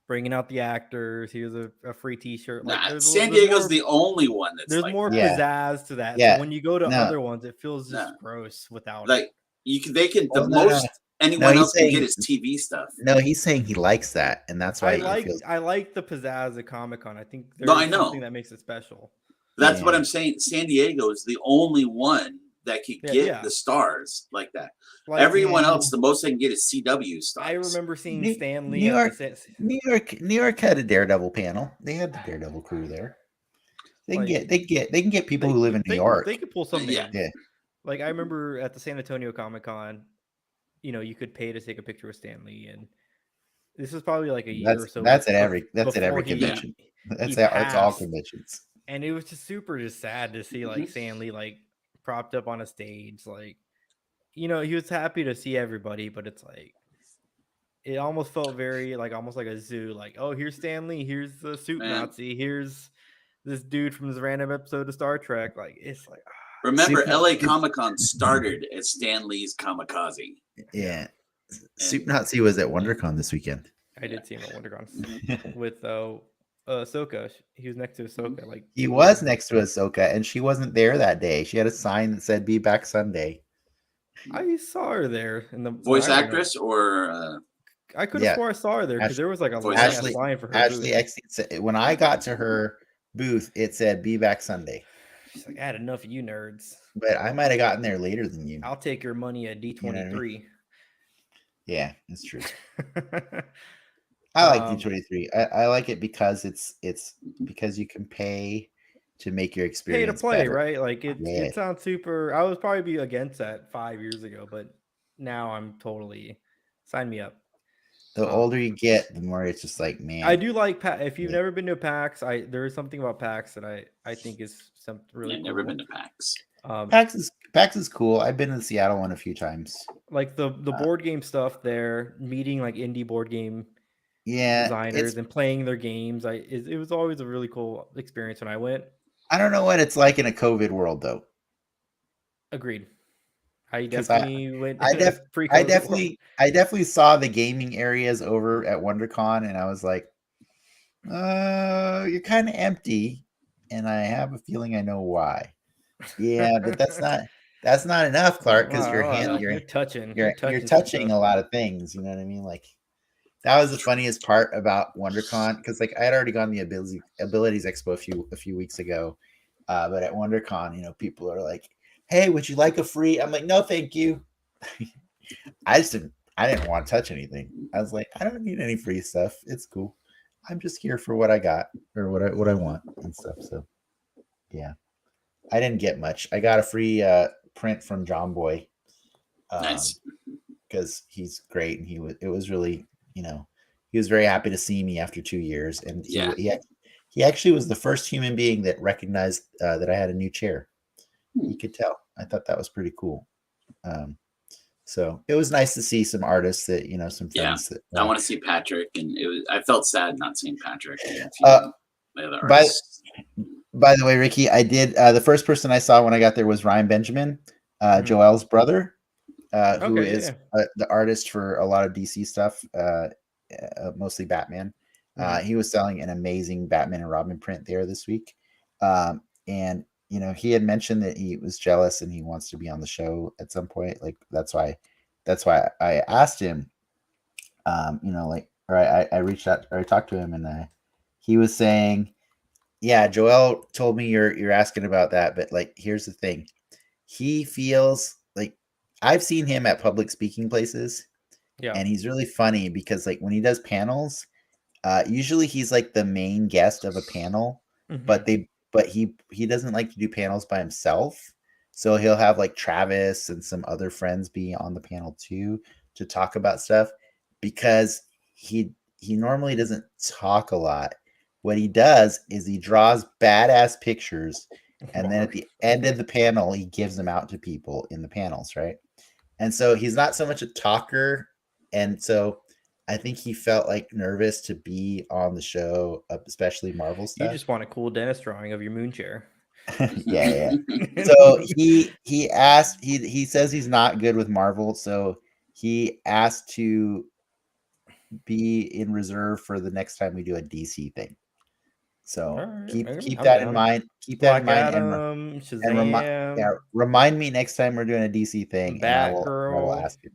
bringing out the actors. Here's a free T-shirt. Like San Diego's the only one that's there's like more that. pizzazz to that. Yeah. So when you go to No. other ones, it feels just gross without like it. they can the Oh, no, most anyone he's else can saying- get is TV stuff. No, he's saying he likes that, and that's why I like the pizzazz at Comic-Con. I think there's No, I know. something that makes it special. That's what Yeah. I'm saying. San Diego is the only one that can get the stars like that. Like, Everyone else, the most they can get is CW stars. I remember seeing New- Stan Lee New at York- the New York had a Daredevil panel. They had the Daredevil crew there. They can get people who live in New York. They could pull some names. Yeah. Like I remember at the San Antonio Comic-Con, you could pay to take a picture with Stan Lee, and this is probably like a year or so. That's at every before convention. It's all passed. conventions. And it was just super sad to see like Stan Lee like propped up on a stage, like he was happy to see everybody, but it's like it almost felt very like almost like a zoo. Like, oh, here's Stan Lee, here's the suit Nazi, here's this dude from this random episode of Star Trek. Like it's like remember, LA Comic-Con started as Stan Lee's Kamikaze. Yeah, Soup Nazi was at WonderCon this weekend. I did see him at WonderCon with Ahsoka. He was next to Ahsoka. Like he was next to Ahsoka, and she wasn't there that day. She had a sign that said "Be back Sunday." I saw her there in the voice actress, or I could have swore I saw her there because there was like a line for her. Ashley when I got to her booth, it said "Be back Sunday." She's like, I had enough of you nerds. But I might have gotten there later than you. I'll take your money at D23. You know what I mean? Yeah, it's true. I like D23. I like it because it's because you can pay to make your experience pay to play, better. right? Like it sounds super. I was probably be against that 5 years ago, but now I'm totally sign me up. The older you get, the more it's just like, man. I do like if you've never been to PAX, there is something about PAX that I think is something really cool. Never been to PAX. PAX is cool. I've been to the Seattle one a few times. Like the board game stuff there, meeting like indie board game designers and playing their games. It was always a really cool experience when I went. I don't know what it's like in a COVID world though. Agreed. I definitely went. I definitely saw the gaming areas over at WonderCon, and I was like, you're kind of empty, and I have a feeling I know why. Yeah, but that's not enough, Clark, because you're touching a lot of things. You know what I mean? Like that was the funniest part about WonderCon, because like I had already gone the Abilities Expo a few weeks ago, but at WonderCon, people are like, hey, would you like a free? I'm like, no, thank you. I didn't want to touch anything. I was like, I don't need any free stuff. It's cool. I'm just here for what I got or what I want and stuff. So yeah, I didn't get much. I got a free print from John Boy. Nice. Because he's great. And it was really, he was very happy to see me after 2 years. And he actually was the first human being that recognized that I had a new chair. You could tell. I thought that was pretty cool. So it was nice to see some artists that some friends. Yeah, I want to see Patrick, and I felt sad not seeing Patrick. By the way, Ricky, I did. The first person I saw when I got there was Ryan Benjamin, Joel's brother, who is the artist for a lot of DC stuff, mostly Batman. He was selling an amazing Batman and Robin print there this week, and. He had mentioned that he was jealous and he wants to be on the show at some point. Like that's why I asked him, I reached out or I talked to him, and he was saying Yeah, Joel told me you're asking about that, but like, here's the thing. He feels like I've seen him at public speaking places, Yeah. and he's really funny because like when he does panels, usually he's like the main guest of a panel, but Mhm. he doesn't like to do panels by himself. So he'll have like Travis and some other friends be on the panel too to talk about stuff because he normally doesn't talk a lot. What he does is he draws badass pictures, and then at the end of the panel he gives them out to people in the panels, right? And so he's not so much a talker, and so I think he felt like nervous to be on the show, especially Marvel You stuff. just want a cool Dennis drawing of your moon chair. Yeah. So he asked he says he's not good with Marvel, so he asked to be in reserve for the next time we do a DC thing. So Alright, keep I'm that in down. mind. Keep that in Black mind, Adam, and Shazam, remind me next time we're doing a DC thing, and I will Batgirl, ask him.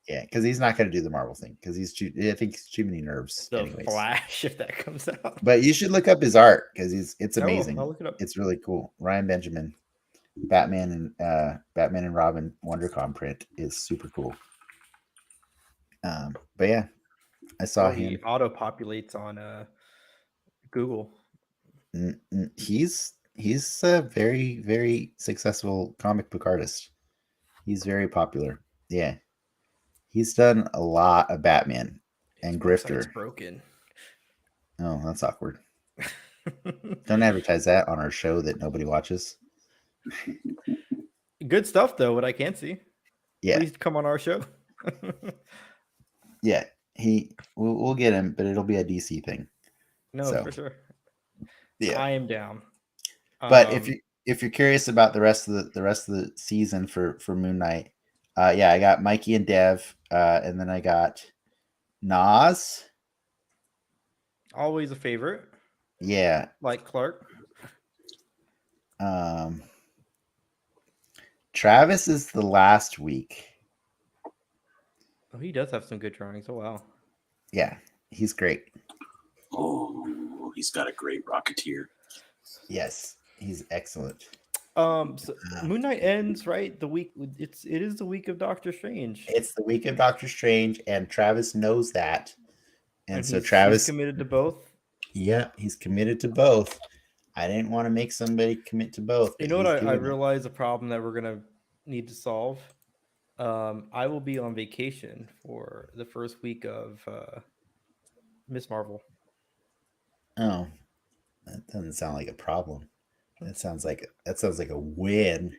Yeah, because he's not going to do the Marvel thing because I think he's too many nerves, The anyways. Flash, if that comes out. But you should look up his art because it's I will. amazing. I'll look it up. It's really cool. Ryan Benjamin, Batman and Robin WonderCon print is super cool. But yeah, I saw He him. auto populates on Google. He's a very, very successful comic book artist. He's very popular. Yeah, he's done a lot of Batman and Website's Grifter. broken. Oh, that's awkward. Don't advertise that on our show that nobody watches. Good stuff though. What I can see. Yeah, Please come on our show. yeah. We'll get him, but it'll be a DC thing. No, So, for sure. yeah. I am down. But if you're curious about the rest of the season for Moon Knight, yeah, I got Mikey and Dev, and then I got Nas. Always a favorite. Yeah. Like Clark. Travis is the last week. Oh, he does have some good drawings. Oh wow. Yeah, he's great. Oh, he's got a great Rocketeer. Yes, he's excellent. So Moon Knight ends right the week. It is the week of Doctor Strange. It's the week of Doctor Strange, and Travis knows that, and so he's Travis committed to both. Yeah, he's committed to both. I didn't want to make somebody commit to both. You know what? I realize a problem that we're gonna need to solve. I will be on vacation for the first week of Miss Marvel. Oh, that doesn't sound like a problem. That sounds like a win.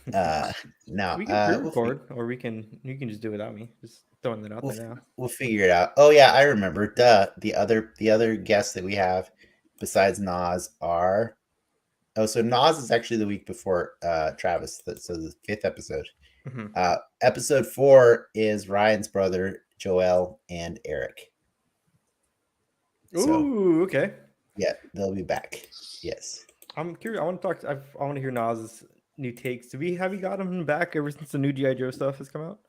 No, We can pre-record, or you can just do it without me. Just throwing that out there now. We'll figure it out. Oh yeah, I remember. Duh. The other guests that we have besides Nas are. Oh, so Nas is actually the week before Travis. So the 5th episode. Mm-hmm. Episode 4 is Ryan's brother Joel and Eric. Ooh, okay. Yeah, they'll be back. Yes. I'm curious. I want to talk. I want to hear Nas's new takes. Have you got him back ever since the new G.I. Joe stuff has come out?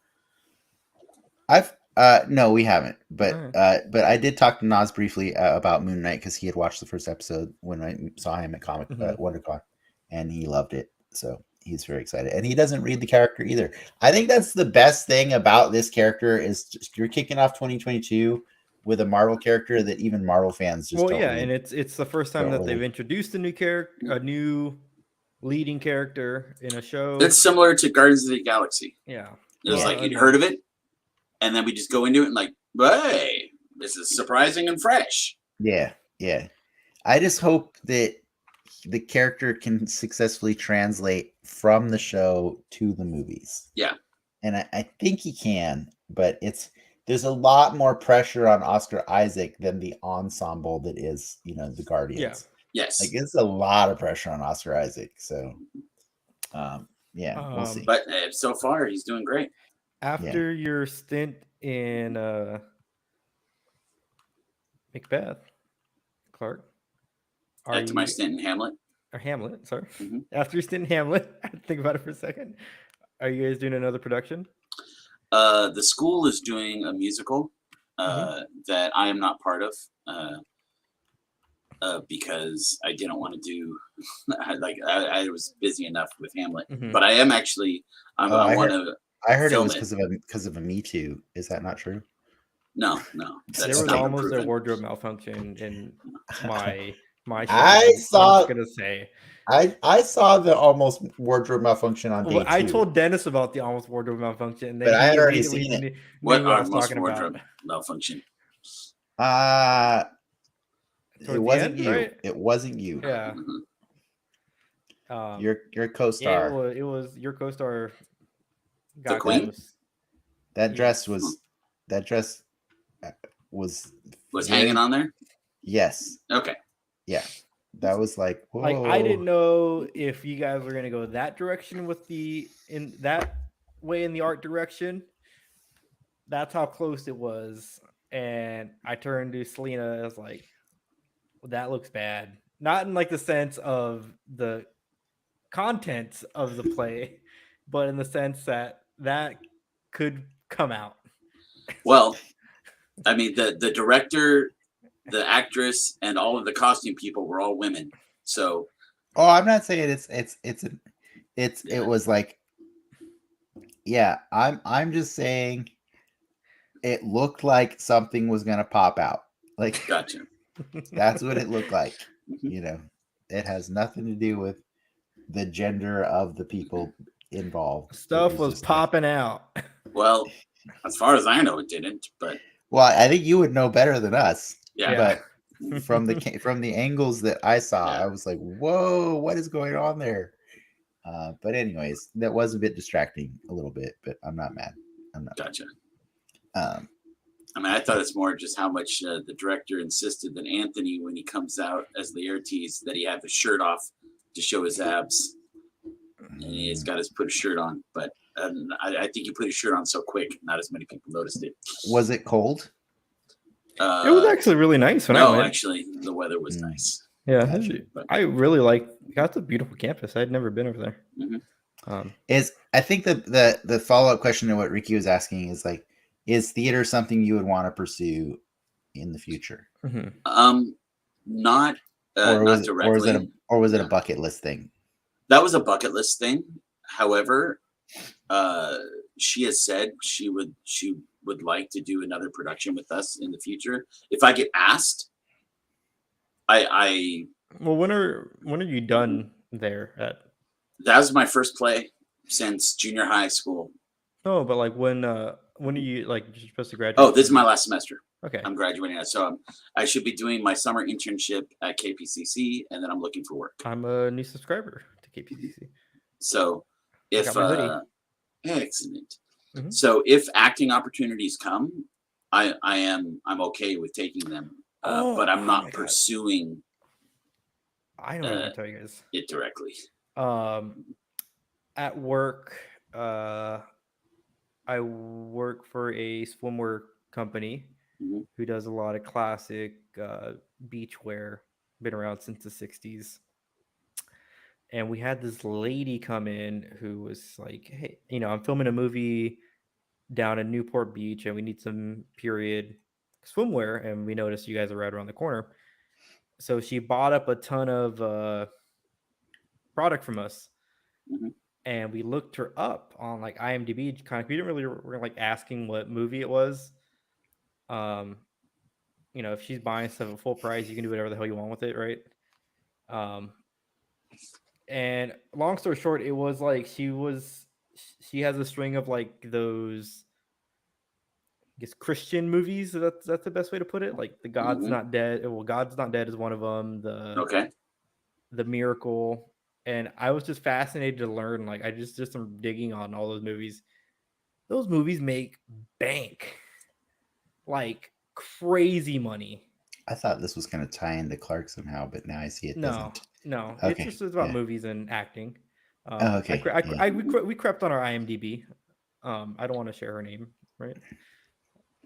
No, we haven't. But I did talk to Nas briefly about Moon Knight because he had watched the first episode when I saw him at WonderCon, and he loved it. So he's very excited, and he doesn't read the character either. I think that's the best thing about this character is just, you're kicking off 2022 with a Marvel character that even Marvel fans just don't read. And it's the first time that they've introduced a new character, a new leading character in a show. It's similar to Guardians of the Galaxy. Yeah, it was like you'd heard of it, and then we just go into it and like, hey, this is surprising and fresh. Yeah. I just hope that the character can successfully translate from the show to the movies. Yeah. And I think he can, but there's a lot more pressure on Oscar Isaac than the ensemble that is, the Guardians. Yeah. Yes. Like it's a lot of pressure on Oscar Isaac. So, we'll see. But so far, he's doing great. After your stint in Macbeth, Clark. After my stint in Hamlet. Or Hamlet, sorry. Mm-hmm. After your stint in Hamlet, I had to think about it for a second. Are you guys doing another production? The school is doing a musical that I am not part of. because I didn't want to do I was busy enough with Hamlet. Mhm. But I am actually I want to. I heard it film was because of a Me Too. Is that not true? No, There that's was not almost a proven. wardrobe malfunction in my show. I I'm saw- just gonna say. I saw the almost wardrobe malfunction on day Well, I 2. told Dennis about the almost wardrobe malfunction, and then But I he had already immediately seen it. knew What what I are was most talking wardrobe about. malfunction? It Towards the wasn't end, you. right? It wasn't you. Yeah. Your Yeah, co-star. it was your co-star The got Queen? close. That dress Yes. was Was very- hanging on there? Yes. Okay. Yeah. That was like, whoa. Like I didn't know if you guys were gonna go that direction with in that way in the art direction. That's how close it was. And I turned to Selena. I was like, well, that looks bad. Not in like the sense of the contents of the play, but in the sense that could come out. Well, I mean, the director, the actress, and all of the costume people were all women. So Oh, I'm not saying it Yeah. was like, yeah, I'm just saying it looked like something was gonna pop out. Like gotcha. that's what it looked like. Mhm. You know, it has nothing to do with the gender of the people involved. It Stuff was just like- popping out. Well, as far as I know, it didn't. But well, I think you would know better than us. yeah, But from the angles that I saw, Yeah. I was like, "Whoa, what is going on there?" But anyways, that was a bit distracting, a little bit. But I'm not mad. I'm not. gotcha. Um, I mean, I thought it's more just how much the director insisted that Anthony, when he comes out as Laertes, that he have his shirt off to show his abs, and he's got his put a shirt on. But I think he put his shirt on so quick, not as many people noticed it. was it cold? It was actually really nice when I no, went. actually, the weather was nice. Yeah, Gotcha. But I really like. That's a beautiful campus. I'd never been over there. Mhm. I think that the follow up question to what Ricky was asking is like, is theater something you would want to pursue in the future, not or not directly. was it a bucket list thing? That was a bucket list thing. However, she has said she would like to do another production with us in the future. If I get asked, I Well, when are you done there at? that was my first play since junior high school. Oh, but like when are you like you're supposed to graduate? Oh, this is my last semester. Okay. I'm graduating now, so I should be doing my summer internship at KPCC, and then I'm looking for work. I'm a new subscriber to KPCC. So I if got my hoodie. excellent. Mhm. So if acting opportunities come, I'm okay with taking them, but I'm oh not my God. pursuing I know what I'm gonna tell you guys. it directly. At work, I work for a swimwear company Mhm. who does a lot of classic beachwear. Been around since the 60s. And we had this lady come in who was like, hey, I'm filming a movie down in Newport Beach and we need some period swimwear. And we noticed you guys are right around the corner. So she bought up a ton of product from us. Mhm. And we looked her up on like IMDb. Kind of, we didn't really were like asking what movie it was. If she's buying stuff at full price, you can do whatever the hell you want with it, right? And long story short, it was like she has a string of like those, I guess, Christian movies. That's the best way to put it. Like the God's Mhm. Not Dead. Well, God's Not Dead is one of them. Okay. The Miracle. And I was just fascinated to learn. Like I just am digging on all those movies. Those movies make bank, like crazy money. I thought this was going to tie into Clark somehow, but now I see it doesn't. No. Okay, It's about yeah. movies and acting. Okay, We crept on our IMDb. I don't want to share her name, right?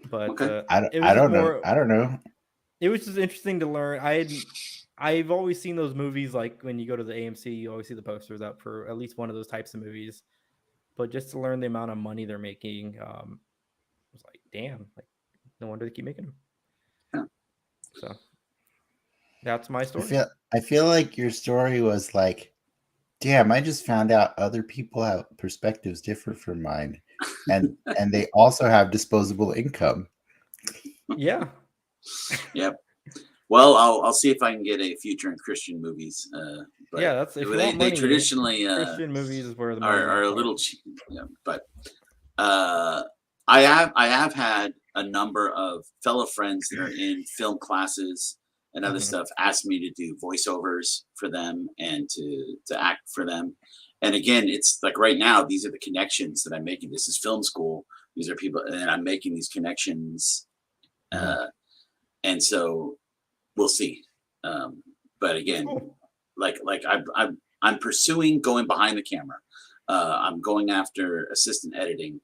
But Okay. I don't know. I don't know. It was just interesting to learn. I've always seen those movies, like when you go to the AMC, you always see the posters up for at least one of those types of movies. But just to learn the amount of money they're making, I was like, damn, like no wonder they keep making them. Yeah. So That's my I story. feel like your story was like, damn, I just found out other people have perspectives different from mine, and they also have disposable income. Yeah. Yep. Well, I'll see if I can get a future in Christian movies. But Yeah, that's if you want they money. traditionally Christian movies is where the money are a are. little cheap. Yeah, but I have had a number of fellow friends that are in film classes and other stuff ask me to do voiceovers for them and to act for them. And again, it's like right now, these are the connections that I'm making. This is film school. These are people, and I'm making these connections. And so we'll see. But again, Cool. like I'm pursuing going behind the camera. I'm going after assistant editing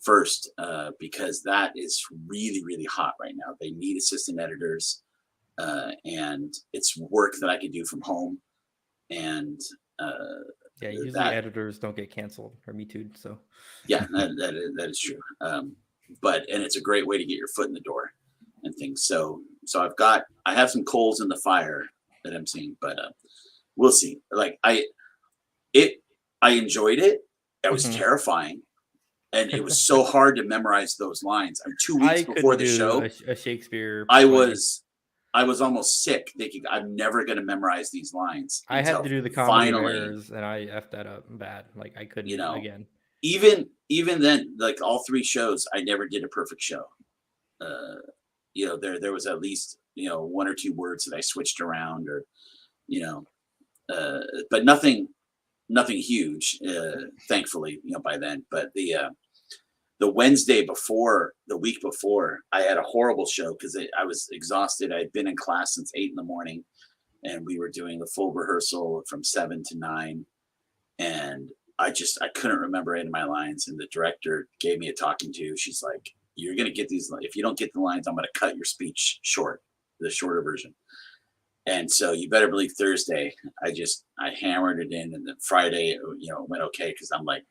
first because that is really, really hot right now. They need assistant editors, and it's work that I can do from home. And Yeah, usually that, editors don't get canceled or Me Too. So yeah, that is true. And it's a great way to get your foot in the door and things. So I have some coals in the fire that I'm seeing, but we'll see. Like I enjoyed it. It was terrifying. And it was so hard to memorize those lines. 2 weeks before the show, a Shakespeare I play. was almost sick thinking I'm never going to memorize these lines. I had to do the comedy of errors, and I effed that up bad. Like I couldn't again. Even then, like all 3 shows, I never did a perfect show. There was at least 1 or 2 words that I switched around, or but nothing huge, thankfully, by then. But the Wednesday before, the week before, I had a horrible show because I was exhausted. I had been in class since 8 a.m, and we were doing the full rehearsal from 7 to 9. And I couldn't remember any of my lines. And the director gave me a talking to. She's like, "You're going to get these. If you don't get the lines, I'm going to cut your speech short, the shorter version." And so you better believe Thursday, I hammered it in. And then Friday, it went okay. Cause I'm like,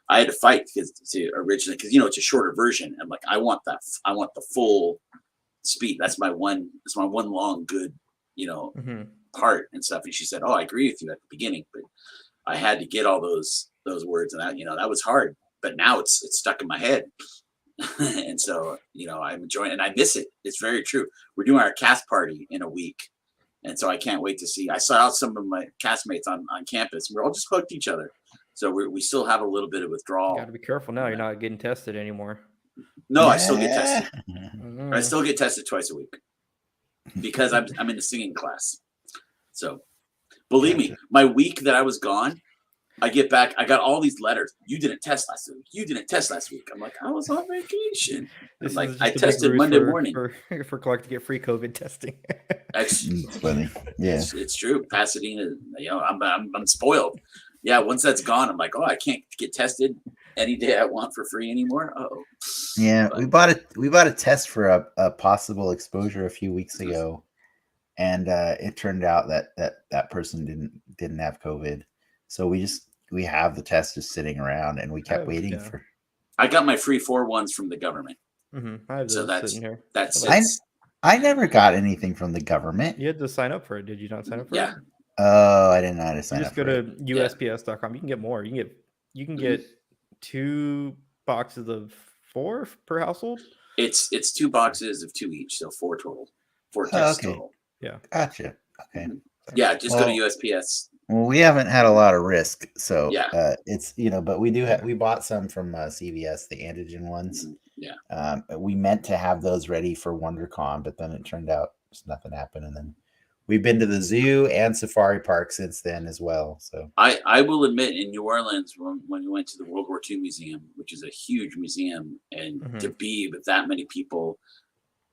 I had to fight because it's a shorter version. I'm like, I want the full speed. That's my one long good, part and stuff. And she said, "Oh, I agree with you at the beginning, but I had to get all those words, and that was hard. But now it's stuck in my head." And so, I'm enjoying it, and I miss it. It's very true. We're doing our cast party in a week. And so I can't wait to see. I saw some of my castmates on campus. We're all just hooked each other. So we still have a little bit of withdrawal. You got to be careful now. You're not getting tested anymore. No, yeah. I still get tested. I still get tested twice a week because I'm in a singing class. So believe me, my week that I was gone, I get back. I got all these letters. You didn't test last week. You didn't test last week. I'm like, I was on vacation. I tested Monday morning for Clark to get free COVID testing. That's funny. Yeah, it's true. Pasadena. I'm spoiled. Yeah, once that's gone, I'm like, oh, I can't get tested any day I want for free anymore. Oh, yeah. We bought a test for a possible exposure a few weeks ago, and it turned out that person didn't have COVID. So we have the test just sitting around, and we kept waiting for. I got my free 4 ones from the government. I have so that's sitting here. I never got anything from the government. You had to sign up for it. Did you not sign up for it? Oh, I didn't know how to sign up. Just go to USPS.com. You can get more. You can get 2 boxes of 4 per household. It's 2 boxes of 2 each, so 4 total. 4 tests total. Yeah. Gotcha. Okay. Yeah, just go to USPS. Well, we haven't had a lot of risk, so it's but we bought some from CVS, the antigen ones. Yeah. We meant to have those ready for WonderCon, but then it turned out just nothing happened, and then we've been to the zoo and safari park since then as well. So I will admit, in New Orleans, when we went to the World War II Museum, which is a huge museum, and to be with that many people,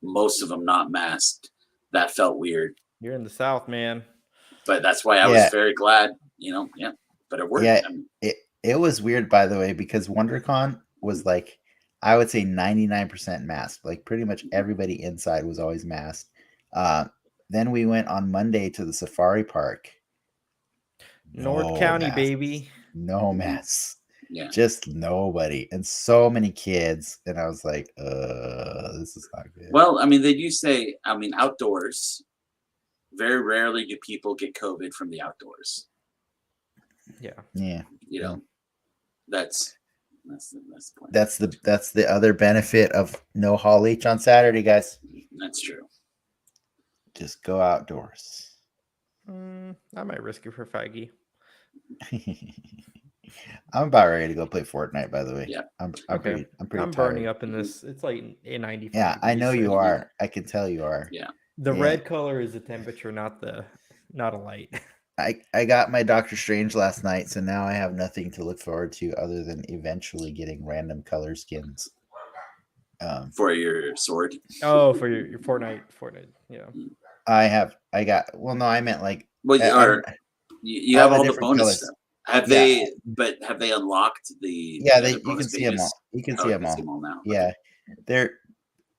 most of them not masked, that felt weird. You're in the South, man. But that's why I was very glad, but it worked. Yeah, it was weird, by the way, because WonderCon was like, I would say 99% masked. Like pretty much everybody inside was always masked. Then we went on Monday to the safari park. North County, baby. No masks. Yeah. Just nobody. And so many kids. And I was like, this is not good. Well, I mean, they do say, outdoors, very rarely do people get COVID from the outdoors. Yeah. Yeah. You know, that's the point. That's the other benefit of no Hall H on Saturday, guys. That's true. Just go outdoors. I might risk it for Feige. I'm about ready to go play Fortnite, by the way. Yeah. I'm Okay. pretty I'm tired. burning up in this. It's like 95. Yeah, I know you degrees, so are. I can tell you are. Yeah. The Yeah. red color is the temperature, not a light. I got my Doctor Strange last night, so now I have nothing to look forward to other than eventually getting random color skins. For your sword. Oh, for your Fortnite. Yeah. Well, no, I meant like Well, you all have the all the different bonus colors. stuff. Have Yeah. have they unlocked the Yeah, other you can bonus see them pages? all. You can Oh, see I them all. see them all now. Yeah,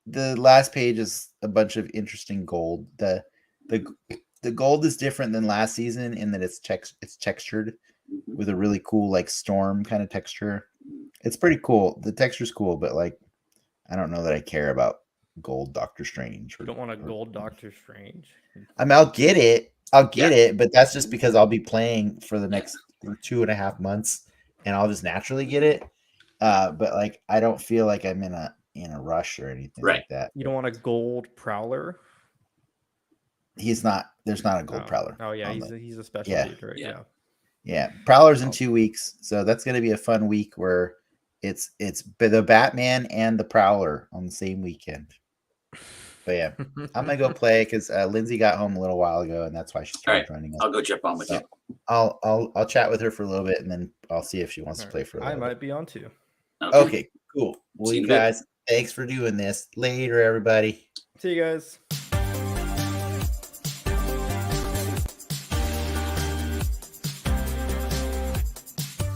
the last page is a bunch of interesting gold. The gold is different than last season in that it's textured Mhm. with a really cool like storm kind of texture. It's pretty cool. The texture's cool, but like I don't know that I care about gold Doctor Strange. You don't want a gold Doctor Strange. I mean, I'll get Yeah. it, but that's just because I'll be playing for the next 2.5 months, and I'll just naturally get it. But like, I don't feel like I'm in a rush or anything Right. like that. You don't want a gold Prowler? There's not a gold Prowler. Oh yeah, on he's a special yeah. dude, right? Yeah. Yeah, Prowler's in Oh. 2 weeks, so that's gonna be a fun week where it's the Batman and the Prowler on the same weekend. But yeah, I'm gonna go play because Lindsay got home a little while ago, and that's why she started joining us. I'll go jump on with So, you. I'll chat with her for a little bit, and then I'll see if she wants to All play right. for a I little might be on too. bit. Okay, cool. Well, See you you in a bit. guys, thanks for doing this. Later, everybody. See you guys.